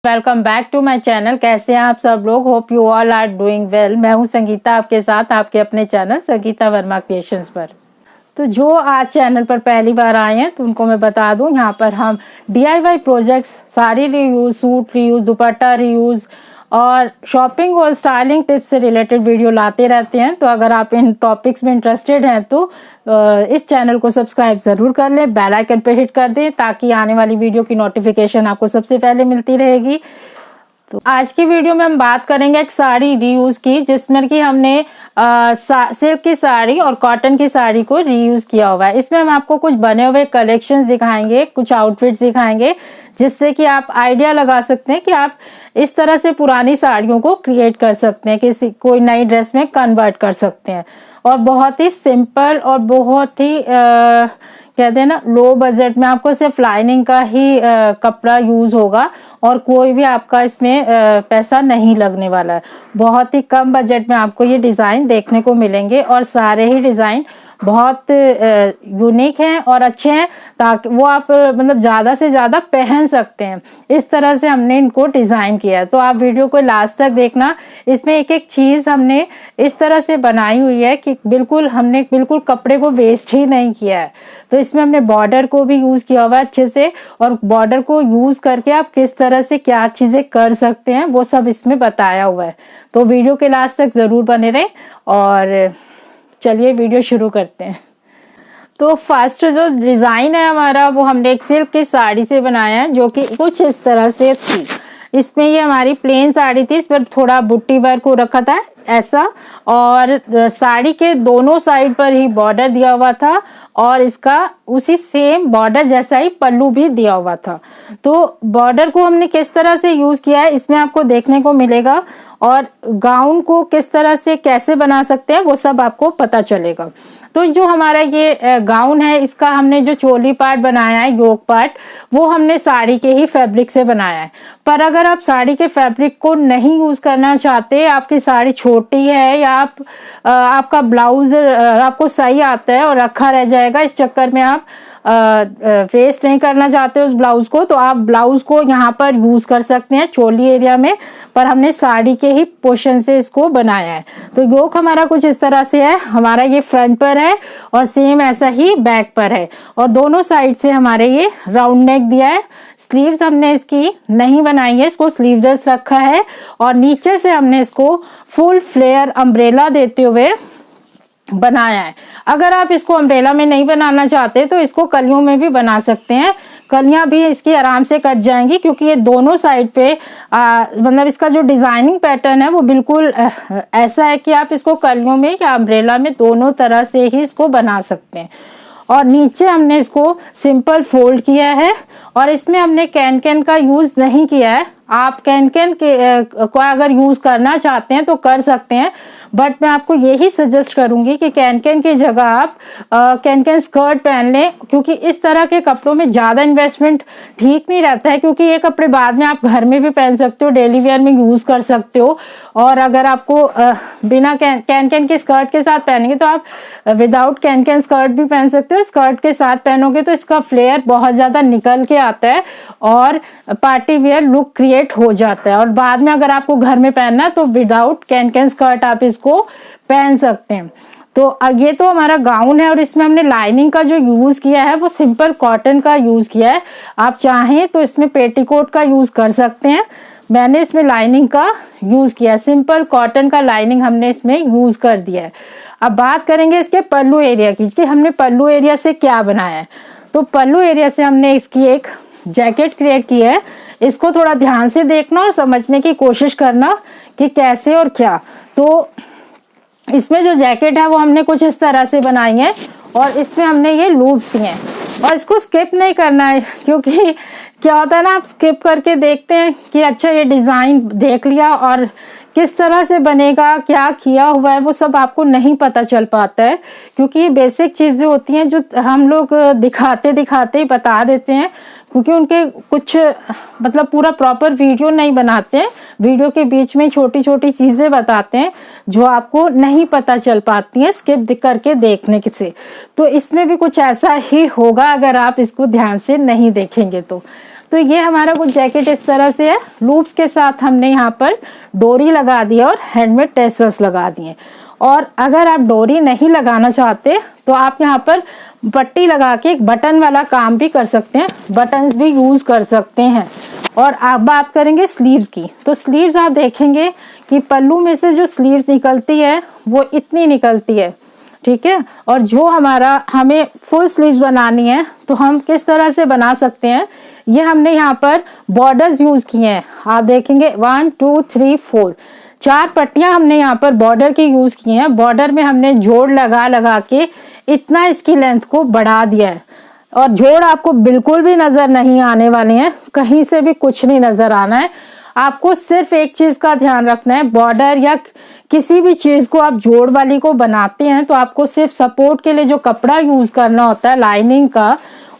Welcome back to my channel. कैसे हैं आप सब लोग? Hope you all are doing well. मैं हूं संगीता, आपके साथ आपके अपने चैनल संगीता वर्मा क्रिएशंस पर। तो जो आज चैनल पर पहली बार आए हैं तो उनको मैं बता दूं, यहाँ पर हम DIY projects, sari reuse, suit reuse, दुपट्टा रीयूज और शॉपिंग और स्टाइलिंग टिप्स से रिलेटेड वीडियो लाते रहते हैं। तो अगर आप इन टॉपिक्स में इंटरेस्टेड हैं तो इस चैनल को सब्सक्राइब ज़रूर कर लें, बेल आइकन पे हिट कर दें ताकि आने वाली वीडियो की नोटिफिकेशन आपको सबसे पहले मिलती रहेगी। तो आज की वीडियो में हम बात करेंगे एक साड़ी रीयूज की, जिसमें कि हमने सिल्क की साड़ी और कॉटन की साड़ी को रीयूज किया हुआ है। इसमें हम आपको कुछ बने हुए कलेक्शंस दिखाएंगे, कुछ आउटफिट्स दिखाएंगे, जिससे कि आप आइडिया लगा सकते हैं कि आप इस तरह से पुरानी साड़ियों को क्रिएट कर सकते हैं, किसी कोई नई ड्रेस में कन्वर्ट कर सकते हैं। और बहुत ही सिंपल और बहुत ही कहते हैं ना, लो बजट में आपको सिर्फ लाइनिंग का ही कपड़ा यूज होगा और कोई भी आपका इसमें पैसा नहीं लगने वाला है। बहुत ही कम बजट में आपको ये डिज़ाइन देखने को मिलेंगे और सारे ही डिज़ाइन बहुत यूनिक हैं और अच्छे हैं, ताकि वो आप मतलब ज़्यादा से ज़्यादा पहन सकते हैं। इस तरह से हमने इनको डिज़ाइन किया है। तो आप वीडियो को लास्ट तक देखना। इसमें एक एक चीज़ हमने इस तरह से बनाई हुई है कि हमने बिल्कुल कपड़े को वेस्ट ही नहीं किया है। तो इसमें हमने बॉर्डर को भी यूज़ किया हुआ है अच्छे से, और बॉर्डर को यूज़ करके आप किस तरह से क्या चीज़ें कर सकते हैं वो सब इसमें बताया हुआ है। तो वीडियो के लास्ट तक ज़रूर बने रहें और चलिए वीडियो शुरू करते हैं। तो फर्स्ट जो डिज़ाइन है हमारा, वो हमने एक सिल्क की साड़ी से बनाया है, जो कि कुछ इस तरह से थी। इसमें ये हमारी प्लेन साड़ी थी, इस पर थोड़ा बुट्टी वर्क को रखा था ऐसा, और साड़ी के दोनों साइड पर ही बॉर्डर दिया हुआ था और इसका उसी सेम बॉर्डर जैसा ही पल्लू भी दिया हुआ था। तो बॉर्डर को हमने किस तरह से यूज़ किया है इसमें आपको देखने को मिलेगा, और गाउन को किस तरह से कैसे बना सकते हैं वो सब आपको पता चलेगा। तो जो हमारा ये गाउन है, इसका हमने जो चोली पार्ट बनाया है, योक पार्ट, वो हमने साड़ी के ही फैब्रिक से बनाया है। पर अगर आप साड़ी के फैब्रिक को नहीं यूज करना चाहते, आपकी साड़ी छोटी है या आपका ब्लाउज आपको सही आता है और रखा रह जाएगा, इस चक्कर में आप वेस्ट नहीं करना चाहते उस ब्लाउज को, तो आप ब्लाउज को यहाँ पर यूज कर सकते हैं चोली एरिया में। पर हमने साड़ी के ही पोर्शन से इसको बनाया है। तो योक हमारा कुछ इस तरह से है, हमारा ये फ्रंट पर है और सेम ऐसा ही बैक पर है, और दोनों साइड से हमारे ये राउंड नेक दिया है। स्लीव्स हमने इसकी नहीं बनाई है, इसको स्लीवलेस रखा है, और नीचे से हमने इसको फुल फ्लेयर अम्ब्रेला देते हुए बनाया है। अगर आप इसको अम्ब्रेला में नहीं बनाना चाहते तो इसको कलियों में भी बना सकते हैं। कलियां भी इसकी आराम से कट जाएंगी, क्योंकि ये दोनों साइड पे मतलब इसका जो डिजाइनिंग पैटर्न है वो बिल्कुल ऐसा है कि आप इसको कलियों में या अम्ब्रेला में दोनों तरह से ही इसको बना सकते हैं। और नीचे हमने इसको सिंपल फोल्ड किया है, और इसमें हमने कैन का यूज नहीं किया है। आप कैन को अगर यूज करना चाहते हैं तो कर सकते हैं, बट मैं आपको यही सजेस्ट करूंगी कि कैन की जगह आप कैन स्कर्ट पहन लें, क्योंकि इस तरह के कपड़ों में ज़्यादा इन्वेस्टमेंट ठीक नहीं रहता है, क्योंकि ये कपड़े बाद में आप घर में भी पहन सकते हो, डेली वेयर में यूज़ कर सकते हो। और अगर आपको बिना कैन के स्कर्ट के साथ पहनेंगे तो आप विदाउट कैन स्कर्ट भी पहन सकते हो। स्कर्ट के साथ पहनोगे तो इसका फ्लेयर बहुत ज़्यादा निकल के आता है और पार्टी वेयर लुक क्रिएट हो जाता है, और बाद में अगर आपको घर में पहनना है तो विदाउट कैन स्कर्ट आप इसको पहन सकते हैं। तो ये तो हमारा गाउन है, और इसमें हमने लाइनिंग का जो यूज किया है वो सिंपल कॉटन का यूज किया है। आप चाहें तो इसमें पेटीकोट का यूज कर सकते हैं, मैंने इसमें लाइनिंग का यूज किया है, सिंपल कॉटन का लाइनिंग हमने इसमें यूज कर दिया है। अब बात करेंगे इसके पल्लू एरिया की कि हमने पल्लू एरिया से क्या बनाया है। तो पल्लू एरिया से हमने इसकी एक जैकेट क्रिएट की है। इसको थोड़ा ध्यान से देखना और समझने की कोशिश करना कि कैसे और क्या। तो इसमें जो जैकेट है वो हमने कुछ इस तरह से बनाई है, और इसमें हमने ये लूप्स दिए हैं, और इसको स्किप नहीं करना है, क्योंकि क्या होता है ना, आप स्किप करके देखते हैं कि अच्छा ये डिज़ाइन देख लिया और किस तरह से बनेगा, क्या किया हुआ है, वो सब आपको नहीं पता चल पाता है, क्योंकि ये बेसिक चीज़ें होती हैं जो हम लोग दिखाते दिखाते ही बता देते हैं, क्योंकि उनके कुछ मतलब पूरा प्रॉपर वीडियो नहीं बनाते हैं, वीडियो के बीच में छोटी छोटी चीज़ें बताते हैं जो आपको नहीं पता चल पाती हैं स्किप करके देखने से। तो इसमें भी कुछ ऐसा ही होगा अगर आप इसको ध्यान से नहीं देखेंगे तो। तो ये हमारा कुछ जैकेट इस तरह से है। लूप्स के साथ हमने यहाँ पर डोरी लगा दी और हैंडमेड टेसल्स लगा दिए। और अगर आप डोरी नहीं लगाना चाहते तो आप यहाँ पर पट्टी लगा के एक बटन वाला काम भी कर सकते हैं, बटन्स भी यूज कर सकते हैं। और आप बात करेंगे स्लीव्स की, तो स्लीव्स आप देखेंगे कि पल्लू में से जो स्लीव्स निकलती है वो इतनी निकलती है, ठीक है। और जो हमें फुल स्लीव्स बनानी है तो हम किस तरह से बना सकते हैं, ये हमने यहाँ पर बॉर्डर्स यूज किए हैं। आप देखेंगे 1 2 3 4 4 पट्टियां हमने यहाँ पर बॉर्डर की यूज की हैं। बॉर्डर में हमने जोड़ लगा लगा के इतना इसकी लेंथ को बढ़ा दिया है। और जोड़ आपको बिल्कुल भी नजर नहीं आने वाले हैं, कहीं से भी कुछ नहीं नजर आना है। आपको सिर्फ एक चीज का ध्यान रखना है, बॉर्डर या किसी भी चीज को आप जोड़ वाली को बनाते हैं तो आपको सिर्फ सपोर्ट के लिए जो कपड़ा यूज करना होता है लाइनिंग का,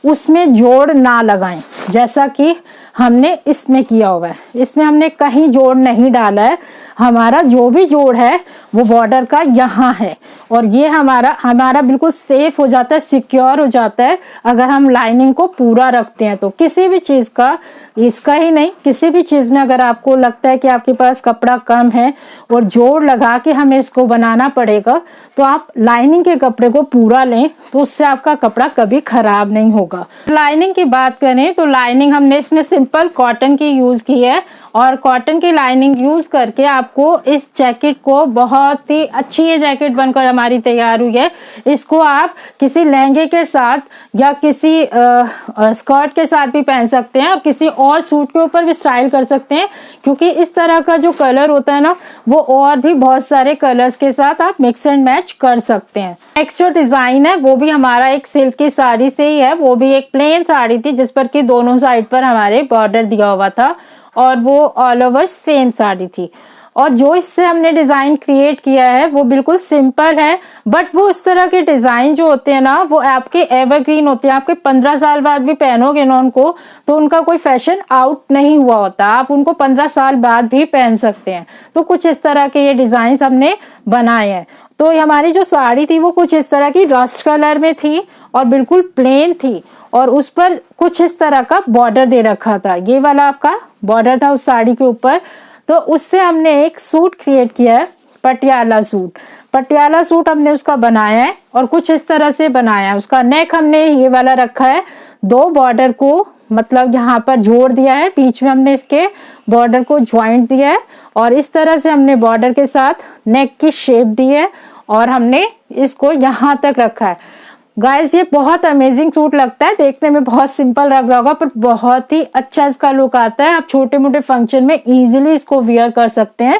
उसमें जोड़ ना लगाएं, जैसा कि हमने इसमें किया हुआ है। इसमें हमने कहीं जोड़ नहीं डाला है, हमारा जो भी जोड़ है वो बॉर्डर का यहाँ है। और ये हमारा बिल्कुल सेफ हो जाता है, सिक्योर हो जाता है अगर हम लाइनिंग को पूरा रखते हैं। तो किसी भी चीज का, इसका ही नहीं, किसी भी चीज में अगर आपको लगता है कि आपके पास कपड़ा कम है और जोड़ लगा के हमें इसको बनाना पड़ेगा, तो आप लाइनिंग के कपड़े को पूरा लें, तो उससे आपका कपड़ा कभी खराब नहीं होगा। लाइनिंग की बात करें तो लाइनिंग हमने इसमें सिंपल कॉटन की यूज की है। और कॉटन की लाइनिंग यूज करके आपको इस जैकेट को, बहुत ही अच्छी ये जैकेट बनकर हमारी तैयार हुई है। इसको आप किसी लहंगे के साथ या किसी स्कर्ट के साथ भी पहन सकते हैं, आप किसी और सूट के ऊपर भी स्टाइल कर सकते हैं, क्योंकि इस तरह का जो कलर होता है ना, वो और भी बहुत सारे कलर्स के साथ आप मिक्स एंड मैच कर सकते हैं। नेक्स्ट जो डिजाइन है वो भी हमारा एक सिल्क की साड़ी से ही है। वो भी एक प्लेन साड़ी थी जिस पर कि दोनों साइड पर हमारे बॉर्डर दिया हुआ था और वो ऑल ओवर सेम साड़ी थी। और जो इससे हमने डिजाइन क्रिएट किया है वो बिल्कुल सिंपल है, बट वो उस तरह के डिजाइन जो होते हैं ना, वो आपके एवरग्रीन होते हैं। आपके 15 साल बाद भी पहनोगे ना उनको, तो उनका कोई फैशन आउट नहीं हुआ होता, आप उनको 15 साल बाद भी पहन सकते हैं। तो कुछ इस तरह के ये डिजाइन हमने बनाए हैं। तो हमारी जो साड़ी थी वो कुछ इस तरह की रस्ट कलर में थी और बिल्कुल प्लेन थी, और उस पर कुछ इस तरह का बॉर्डर दे रखा था। ये वाला आपका बॉर्डर था उस साड़ी के ऊपर। तो उससे हमने एक सूट क्रिएट किया है, पटियाला सूट। पटियाला सूट हमने उसका बनाया है और कुछ इस तरह से बनाया है। उसका नेक हमने ये वाला रखा है, 2 बॉर्डर को मतलब यहाँ पर जोड़ दिया है, बीच में हमने इसके बॉर्डर को ज्वाइंट दिया है और इस तरह से हमने बॉर्डर के साथ नेक की शेप दी है और हमने इसको यहाँ तक रखा है। गाइस ये बहुत अमेजिंग सूट लगता है, देखने में बहुत सिंपल लग रहा होगा पर बहुत ही अच्छा इसका लुक आता है। आप छोटे मोटे फंक्शन में इजीली इसको वियर कर सकते हैं।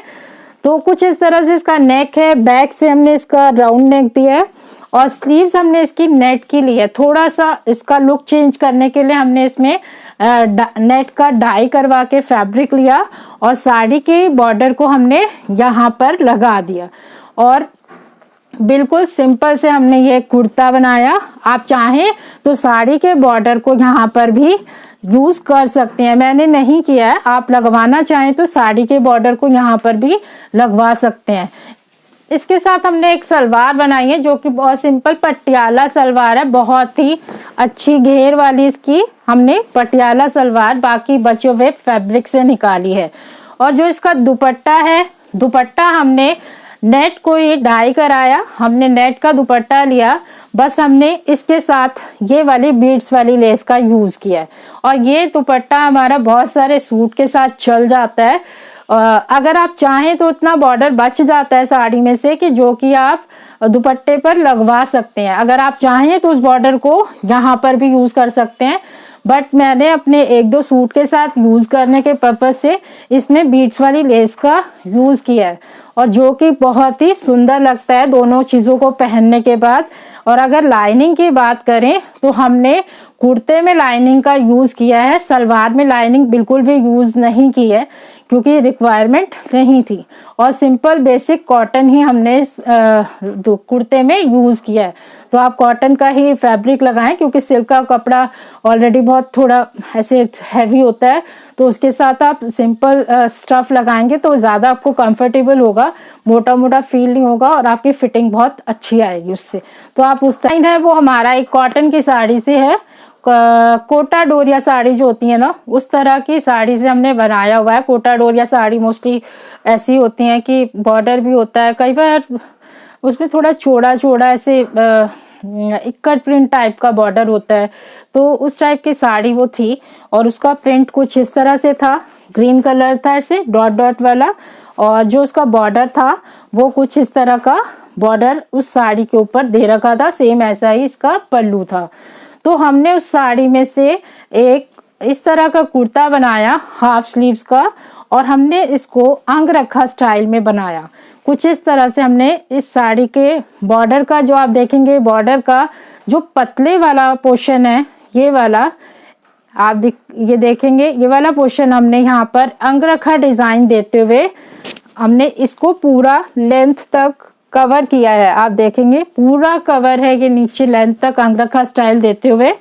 तो कुछ इस तरह से इसका नेक है, बैक से हमने इसका राउंड नेक दिया है और स्लीव्स हमने इसकी नेट की ली है। थोड़ा सा इसका लुक चेंज करने के लिए हमने इसमें नेट का डाई करवा के फैब्रिक लिया और साड़ी के बॉर्डर को हमने यहाँ पर लगा दिया और बिल्कुल सिंपल से हमने ये कुर्ता बनाया। आप चाहें तो साड़ी के बॉर्डर को यहाँ पर भी यूज कर सकते हैं, मैंने नहीं किया है। आप लगवाना चाहें तो साड़ी के बॉर्डर को यहाँ पर भी लगवा सकते हैं। इसके साथ हमने एक सलवार बनाई है जो कि बहुत सिंपल पटियाला सलवार है, बहुत ही अच्छी घेर वाली इसकी हमने पटियाला सलवार बाकी बचे हुए फैब्रिक से निकाली है। और जो इसका दुपट्टा है, दुपट्टा हमने नेट को ये डाई कराया, हमने नेट का दुपट्टा लिया, बस हमने इसके साथ ये वाली बीड्स वाली लेस का यूज किया है और ये दुपट्टा हमारा बहुत सारे सूट के साथ चल जाता है। अगर आप चाहें तो इतना बॉर्डर बच जाता है साड़ी में से कि जो कि आप दुपट्टे पर लगवा सकते हैं। अगर आप चाहें तो उस बॉर्डर को यहाँ पर भी यूज कर सकते हैं, बट मैंने अपने 1-2 सूट के साथ यूज करने के पर्पज से इसमें बीड्स वाली लेस का यूज किया है और जो कि बहुत ही सुंदर लगता है दोनों चीजों को पहनने के बाद। और अगर लाइनिंग की बात करें तो हमने कुर्ते में लाइनिंग का यूज किया है, सलवार में लाइनिंग बिल्कुल भी यूज नहीं की है क्योंकि रिक्वायरमेंट नहीं थी और सिंपल बेसिक कॉटन ही हमने कुर्ते में यूज किया है। तो आप कॉटन का ही फैब्रिक लगाएं क्योंकि सिल्क का कपड़ा ऑलरेडी बहुत थोड़ा ऐसे हैवी होता है, तो उसके साथ आप सिंपल स्टफ लगाएंगे तो ज़्यादा आपको कंफर्टेबल होगा, मोटा मोटा फील नहीं होगा और आपकी फिटिंग बहुत अच्छी आएगी उससे। तो आप उस टाइम है वो हमारा एक कॉटन की साड़ी से है, कोटा डोरिया साड़ी जो होती है ना, उस तरह की साड़ी से हमने बनाया हुआ है। कोटा डोरिया साड़ी मोस्टली ऐसी होती हैं कि बॉर्डर भी होता है, कई बार उसमें थोड़ा चौड़ा चौड़ा ऐसे इक्कट प्रिंट टाइप का बॉर्डर होता है, तो उस टाइप की साड़ी वो थी। और उसका प्रिंट कुछ इस तरह से था, ग्रीन कलर था ऐसे डॉट डॉट वाला, और जो उसका बॉर्डर था वो कुछ इस तरह का बॉर्डर उस साड़ी के ऊपर दे रखा था। सेम ऐसा ही इसका पल्लू था। तो हमने उस साड़ी में से एक इस तरह का कुर्ता बनाया हाफ स्लीव्स का, और हमने इसको अंगरखा स्टाइल में बनाया। कुछ इस तरह से हमने इस साड़ी के बॉर्डर का, जो आप देखेंगे बॉर्डर का जो पतले वाला पोर्शन है, ये वाला आप ये देखेंगे, ये वाला पोर्शन हमने यहाँ पर अंगरखा डिजाइन देते हुए हमने इसको पूरा लेंथ तक कवर किया है। आप देखेंगे पूरा कवर है ये नीचे लेंथ तक अंगरखा स्टाइल देते हुए।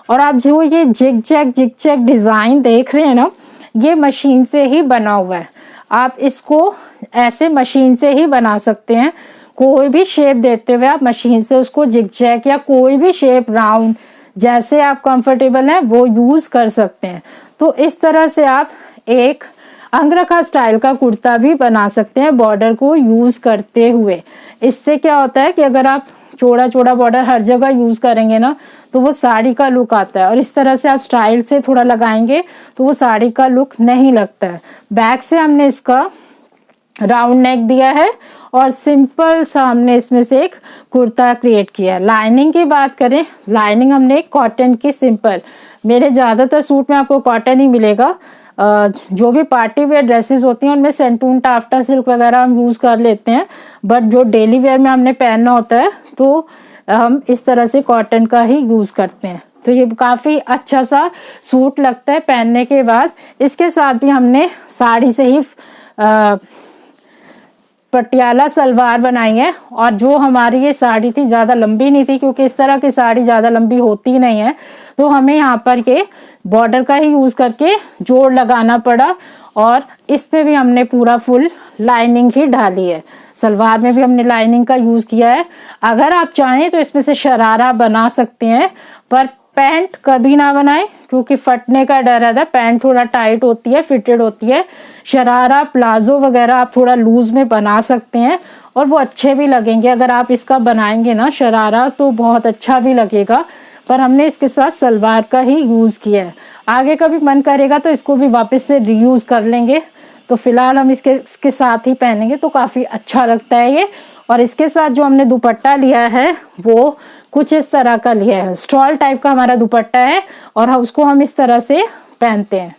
और आप जो ये जिग जैग डिजाइन देख रहे हैं ना, ये मशीन से ही बना हुआ है। आप इसको ऐसे मशीन से ही बना सकते हैं। कोई भी शेप देते हुए आप मशीन से उसको जिग जैग या कोई भी शेप राउंड जैसे आप कंफर्टेबल हैं वो यूज कर सकते हैं। तो इस तरह से आप एक अंगरखा स्टाइल का कुर्ता भी बना सकते हैं बॉर्डर को यूज करते हुए। इससे क्या होता है कि अगर आप चौड़ा चौड़ा बॉर्डर हर जगह यूज करेंगे ना, तो वो साड़ी का लुक आता है, और इस तरह से आप स्टाइल से थोड़ा लगाएंगे तो वो साड़ी का लुक नहीं लगता है। बैक से हमने इसका राउंड नेक दिया है और सिंपल सा हमने इसमें से एक कुर्ता क्रिएट किया है। लाइनिंग की बात करें, लाइनिंग हमने कॉटन की सिंपल, मेरे ज्यादातर सूट में आपको कॉटन ही मिलेगा। जो भी पार्टी वेयर ड्रेसेस होती हैं उनमें सेंटून टाफ्टा सिल्क वगैरह हम यूज कर लेते हैं, बट जो डेली वेयर में हमने पहनना होता है तो हम इस तरह से कॉटन का ही यूज करते हैं। तो ये काफी अच्छा सा सूट लगता है पहनने के बाद। इसके साथ भी हमने साड़ी से ही पटियाला सलवार बनाई है, और जो हमारी ये साड़ी थी ज़्यादा लंबी नहीं थी, क्योंकि इस तरह की साड़ी ज़्यादा लंबी होती नहीं है, तो हमें यहाँ पर ये बॉर्डर का ही यूज़ करके जोड़ लगाना पड़ा। और इसमें भी हमने पूरा फुल लाइनिंग ही डाली है। सलवार में भी हमने लाइनिंग का यूज़ किया है। अगर आप चाहें तो इसमें से शरारा बना सकते हैं, पर पैंट कभी ना बनाएं क्योंकि फटने का डर रहता है। पैंट थोड़ा टाइट होती है, फिटेड होती है। शरारा प्लाजो वगैरह आप थोड़ा लूज में बना सकते हैं और वो अच्छे भी लगेंगे। अगर आप इसका बनाएंगे ना शरारा तो बहुत अच्छा भी लगेगा, पर हमने इसके साथ सलवार का ही यूज किया है। आगे कभी मन करेगा तो इसको भी वापस से रीयूज कर लेंगे, तो फिलहाल हम इसके साथ ही पहनेंगे तो काफी अच्छा लगता है ये। और इसके साथ जो हमने दुपट्टा लिया है वो कुछ इस तरह का लिया है, स्टॉल टाइप का हमारा दुपट्टा है, और उसको हम इस तरह से पहनते हैं।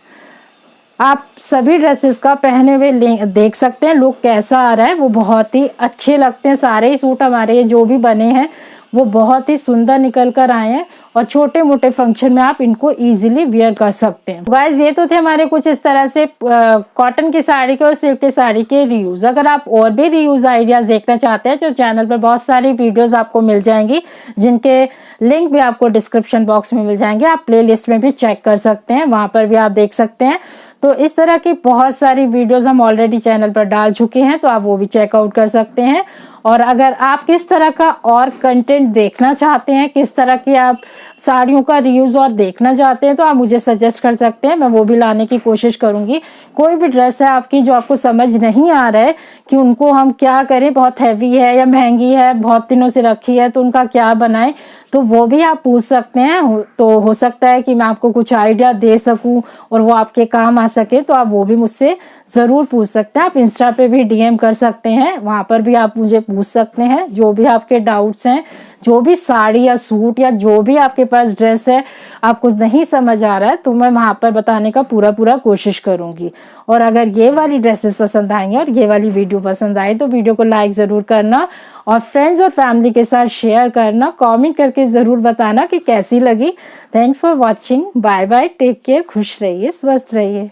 आप सभी ड्रेसेस का पहने हुए देख सकते हैं लुक कैसा आ रहा है, वो बहुत ही अच्छे लगते हैं। सारे ही सूट हमारे ये जो भी बने हैं वो बहुत ही सुंदर निकल कर आए हैं, और छोटे मोटे फंक्शन में आप इनको इजीली वियर कर सकते हैं। गाइस ये तो थे हमारे कुछ इस तरह से कॉटन की साड़ी के और सिल्क की साड़ी के रियूज। अगर आप और भी रियूज आइडियाज देखना चाहते हैं तो चैनल पर बहुत सारी वीडियोस आपको मिल जाएंगी, जिनके लिंक भी आपको डिस्क्रिप्शन बॉक्स में मिल जाएंगे। आप प्ले लिस्ट में भी चेक कर सकते हैं, वहां पर भी आप देख सकते हैं। तो इस तरह की बहुत सारी वीडियोस हम ऑलरेडी चैनल पर डाल चुके हैं, तो आप वो भी चेकआउट कर सकते हैं। और अगर आप किस तरह का और कंटेंट देखना चाहते हैं, किस तरह की आप साड़ियों का रिव्यूज और देखना चाहते हैं, तो आप मुझे सजेस्ट कर सकते हैं, मैं वो भी लाने की कोशिश करूंगी। कोई भी ड्रेस है आपकी जो आपको समझ नहीं आ रहा है कि उनको हम क्या करें, बहुत हैवी है या महंगी है, बहुत दिनों से रखी है, तो उनका क्या बनाएं, तो वो भी आप पूछ सकते हैं। तो हो सकता है कि मैं आपको कुछ आइडिया दे सकूं और वो आपके काम आ सके, तो आप वो भी मुझसे ज़रूर पूछ सकते हैं। आप इंस्टा पे भी डीएम कर सकते हैं, वहाँ पर भी आप मुझे पूछ सकते हैं जो भी आपके डाउट्स हैं। जो भी साड़ी या सूट या जो भी आपके पास ड्रेस है आपको नहीं समझ आ रहा है, तो मैं वहाँ पर बताने का पूरा कोशिश करूँगी। और अगर ये वाली ड्रेसेस पसंद आएंगे और ये वाली वीडियो पसंद आए तो वीडियो को लाइक ज़रूर करना, और फ्रेंड्स और फैमिली के साथ शेयर करना, कमेंट करके ज़रूर बताना कि कैसी लगी। Thanks for watching, bye bye, take care, खुश रहिए, स्वस्थ रहिए।